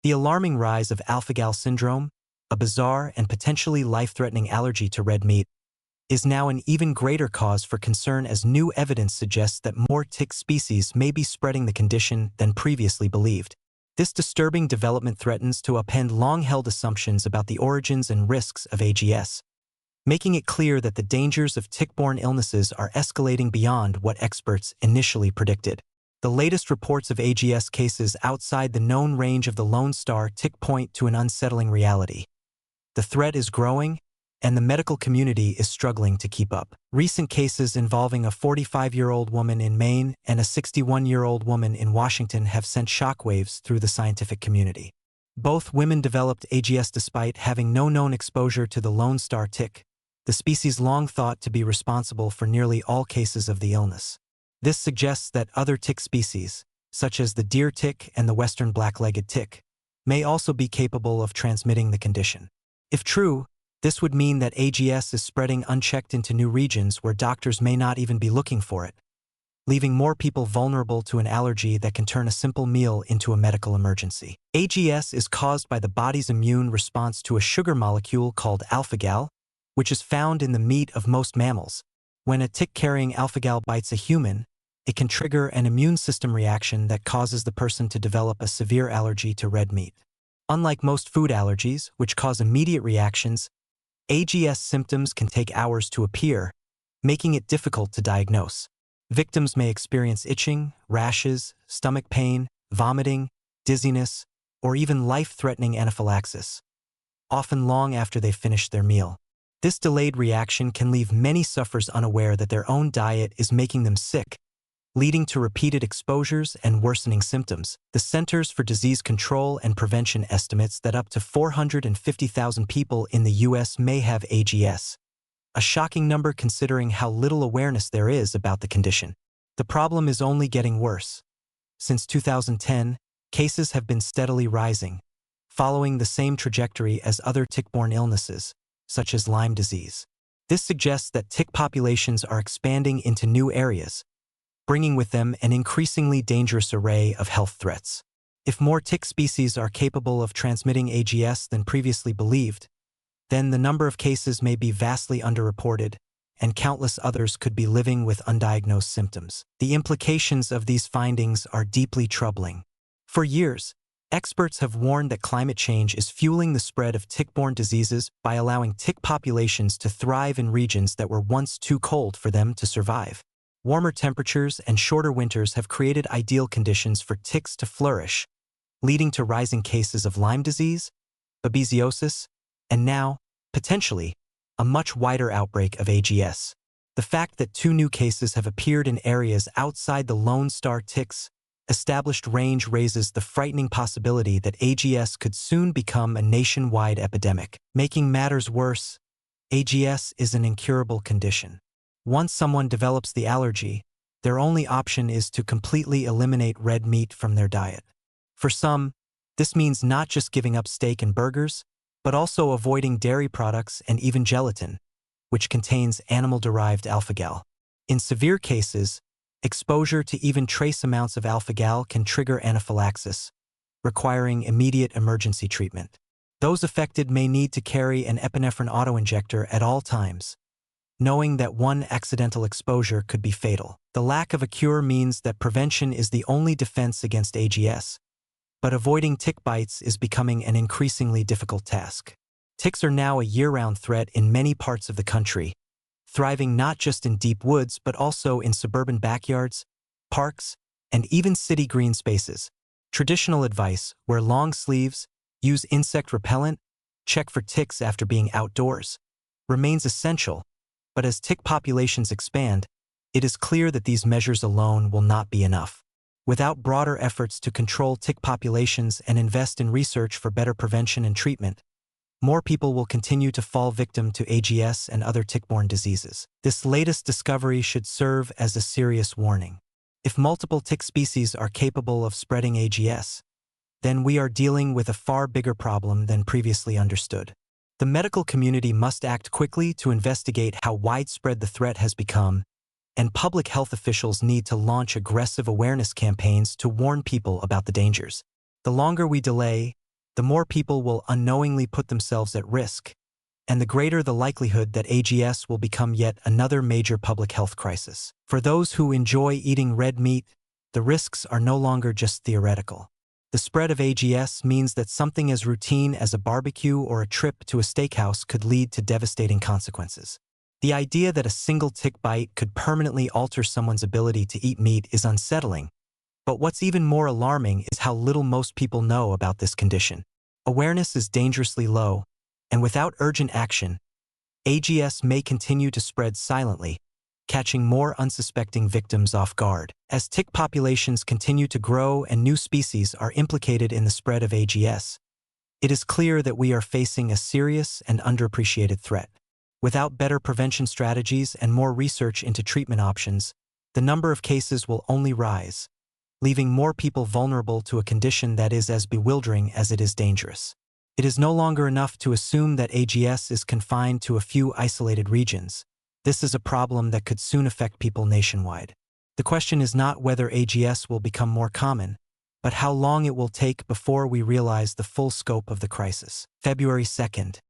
The alarming rise of alpha-gal syndrome, a bizarre and potentially life-threatening allergy to red meat, is now an even greater cause for concern as new evidence suggests that more tick species may be spreading the condition than previously believed. This disturbing development threatens to upend long-held assumptions about the origins and risks of AGS, making it clear that the dangers of tick-borne illnesses are escalating beyond what experts initially predicted. The latest reports of AGS cases outside the known range of the Lone Star tick point to an unsettling reality. The threat is growing, and the medical community is struggling to keep up. Recent cases involving a 45-year-old woman in Maine and a 61-year-old woman in Washington have sent shockwaves through the scientific community. Both women developed AGS despite having no known exposure to the Lone Star tick, the species long thought to be responsible for nearly all cases of the illness. This suggests that other tick species, such as the deer tick and the western black-legged tick, may also be capable of transmitting the condition. If true, this would mean that AGS is spreading unchecked into new regions where doctors may not even be looking for it, leaving more people vulnerable to an allergy that can turn a simple meal into a medical emergency. AGS is caused by the body's immune response to a sugar molecule called alpha-gal, which is found in the meat of most mammals. When a tick-carrying alpha-gal bites a human, it can trigger an immune system reaction that causes the person to develop a severe allergy to red meat. Unlike most food allergies, which cause immediate reactions, AGS symptoms can take hours to appear, making it difficult to diagnose. Victims may experience itching, rashes, stomach pain, vomiting, dizziness, or even life-threatening anaphylaxis, often long after they've finished their meal. This delayed reaction can leave many sufferers unaware that their own diet is making them sick, leading to repeated exposures and worsening symptoms. The Centers for Disease Control and Prevention estimates that up to 450,000 people in the U.S. may have AGS, a shocking number considering how little awareness there is about the condition. The problem is only getting worse. Since 2010, cases have been steadily rising, following the same trajectory as other tick-borne illnesses, such as Lyme disease. This suggests that tick populations are expanding into new areas, bringing with them an increasingly dangerous array of health threats. If more tick species are capable of transmitting AGS than previously believed, then the number of cases may be vastly underreported, and countless others could be living with undiagnosed symptoms. The implications of these findings are deeply troubling. For years, experts have warned that climate change is fueling the spread of tick-borne diseases by allowing tick populations to thrive in regions that were once too cold for them to survive. Warmer temperatures and shorter winters have created ideal conditions for ticks to flourish, leading to rising cases of Lyme disease, babesiosis, and now, potentially, a much wider outbreak of AGS. The fact that 2 new cases have appeared in areas outside the Lone Star tick's established range raises the frightening possibility that AGS could soon become a nationwide epidemic. Making matters worse, AGS is an incurable condition. Once someone develops the allergy, their only option is to completely eliminate red meat from their diet. For some, this means not just giving up steak and burgers, but also avoiding dairy products and even gelatin, which contains animal-derived alpha-gal. In severe cases, exposure to even trace amounts of alpha-gal can trigger anaphylaxis, requiring immediate emergency treatment. Those affected may need to carry an epinephrine autoinjector at all times, knowing that one accidental exposure could be fatal. The lack of a cure means that prevention is the only defense against AGS, but avoiding tick bites is becoming an increasingly difficult task. Ticks are now a year-round threat in many parts of the country, thriving not just in deep woods but also in suburban backyards, parks, and even city green spaces. Traditional advice: wear long sleeves, use insect repellent, check for ticks after being outdoors, remains essential, but as tick populations expand, it is clear that these measures alone will not be enough. Without broader efforts to control tick populations and invest in research for better prevention and treatment, more people will continue to fall victim to AGS and other tick-borne diseases. This latest discovery should serve as a serious warning. If multiple tick species are capable of spreading AGS, then we are dealing with a far bigger problem than previously understood. The medical community must act quickly to investigate how widespread the threat has become, and public health officials need to launch aggressive awareness campaigns to warn people about the dangers. The longer we delay, the more people will unknowingly put themselves at risk, and the greater the likelihood that AGS will become yet another major public health crisis. For those who enjoy eating red meat, the risks are no longer just theoretical. The spread of AGS means that something as routine as a barbecue or a trip to a steakhouse could lead to devastating consequences. The idea that a single tick bite could permanently alter someone's ability to eat meat is unsettling, but what's even more alarming is how little most people know about this condition. Awareness is dangerously low, and without urgent action, AGS may continue to spread silently, catching more unsuspecting victims off guard. As tick populations continue to grow and new species are implicated in the spread of AGS, it is clear that we are facing a serious and underappreciated threat. Without better prevention strategies and more research into treatment options, the number of cases will only rise, leaving more people vulnerable to a condition that is as bewildering as it is dangerous. It is no longer enough to assume that AGS is confined to a few isolated regions. This is a problem that could soon affect people nationwide. The question is not whether AGS will become more common, but how long it will take before we realize the full scope of the crisis. February 2nd.